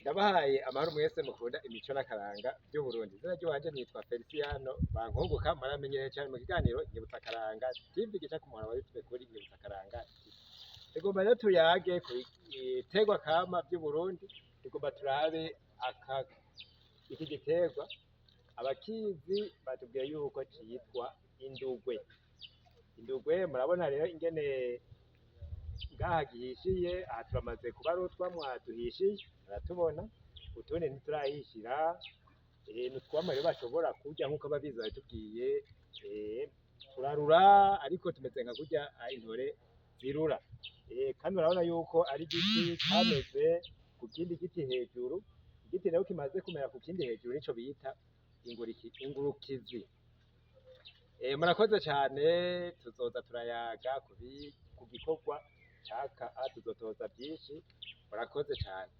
Ndabahaye amahoro mwese mukunda imico n'akaranga vy'Uburundi. Izina ry'iwanje nitwa Feliciano Bankunguka, muramenyereye cane mu kiganiro Nyibutsa Akaranga TV gica ku muhora wa YouTube kuri Nyibutsa Akaranga TV. Tugomba rero tuyage ku biterwa kama vy'Uburundi, tugomba turabe iki giterwa abakizi batubwiye yuko citwa indugwe. Indugwe murabona rero ingene ngaha gihishiye, aha turamaze kubarutwa mwaduhishiye aratubona, utundi ntiturahishira, n'utwamwa rero bashobora kurya nkuko ababizi babitubwiye, turarura ariko tumeze nka kurya intore zirura, kandi urabona yuko ari igiti cameze ku kindi giti hejuru, igiti rero kimaze kumera ku kindi hejuru nico bita ingurukizi. Murakoze cane, tuzoza turayaga ku gikorwa caka, tuzotoza vyinshi, murakoze cane.